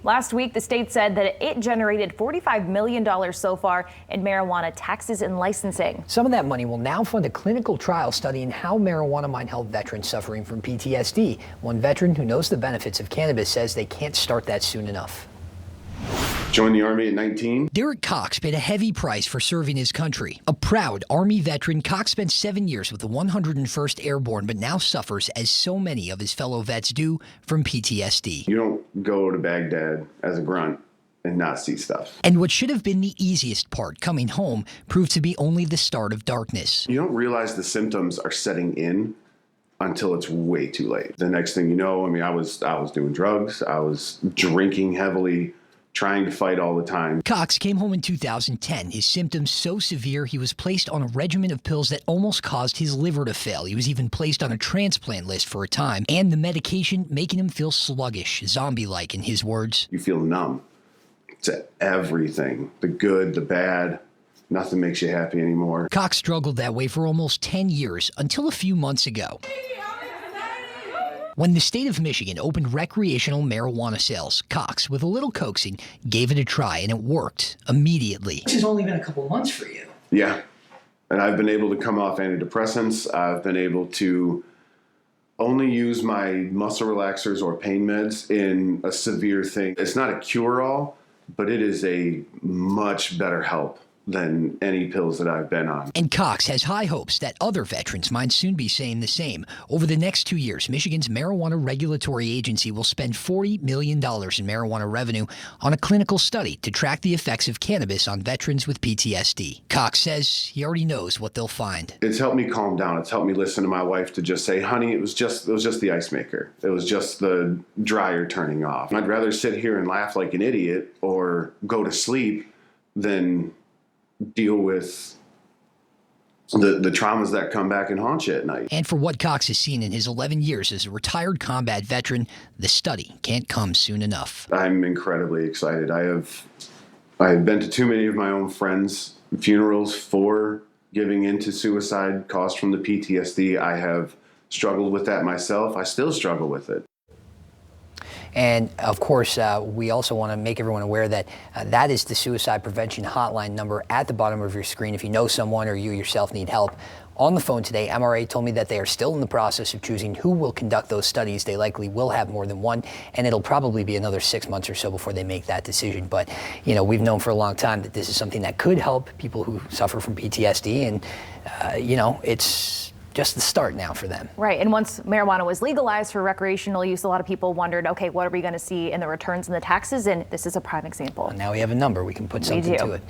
Last week, the state said that it generated $45 million so far in marijuana taxes and licensing. Some of that money will now fund a clinical trial studying how marijuana might help veterans suffering from PTSD. One veteran who knows the benefits of cannabis says they can't start that soon enough. Joined the Army at 19. Derek Cox paid a heavy price for serving his country. A proud Army veteran, Cox spent 7 years with the 101st Airborne, but now suffers, as so many of his fellow vets do, from PTSD. You don't go to Baghdad as a grunt and not see stuff. And what should have been the easiest part, coming home, proved to be only the start of darkness. You don't realize the symptoms are setting in until it's way too late. The next thing you know, I was doing drugs, I was drinking heavily, trying to fight all the time. Cox came home in 2010, his symptoms so severe he was placed on a regimen of pills that almost caused his liver to fail. He was even placed on a transplant list for a time, and the medication making him feel sluggish, zombie-like in his words. You feel numb to everything, the good, the bad. Nothing makes you happy anymore. Cox struggled that way for almost 10 years, until a few months ago, when the state of Michigan opened recreational marijuana sales. Cox, with a little coaxing, gave it a try, and it worked immediately. This has only been a couple months for you. Yeah, and I've been able to come off antidepressants. I've been able to only use my muscle relaxers or pain meds in a severe thing. It's not a cure-all, but it is a much better help than any pills that I've been on. And Cox has high hopes that other veterans might soon be saying the same. Over the next 2 years, Michigan's marijuana regulatory agency will spend $40 million in marijuana revenue on a clinical study to track the effects of cannabis on veterans with PTSD. Cox says he already knows what they'll find. It's helped me calm down. It's helped me listen to my wife to just say, honey, it was just the ice maker. It was just the dryer turning off. I'd rather sit here and laugh like an idiot or go to sleep than deal with the traumas that come back and haunt you at night. And for what Cox has seen in his 11 years as a retired combat veteran, the study can't come soon enough. I'm incredibly excited. I have been to too many of my own friends' funerals for giving into suicide caused from the PTSD. I have struggled with that myself. I still struggle with it. And of course, we also want to make everyone aware that that is the suicide prevention hotline number at the bottom of your screen. If you know someone or you yourself need help. On the phone today, MRA told me that they are still in the process of choosing who will conduct those studies. They likely will have more than one, and it'll probably be another 6 months or so before they make that decision. But, you know, we've known for a long time that this is something that could help people who suffer from PTSD, and, you know, it's just the start now for them. Right, and once marijuana was legalized for recreational use, a lot of people wondered, okay, what are we going to see in the returns and the taxes? And this is a prime example. And now we have a number. We can put something to it.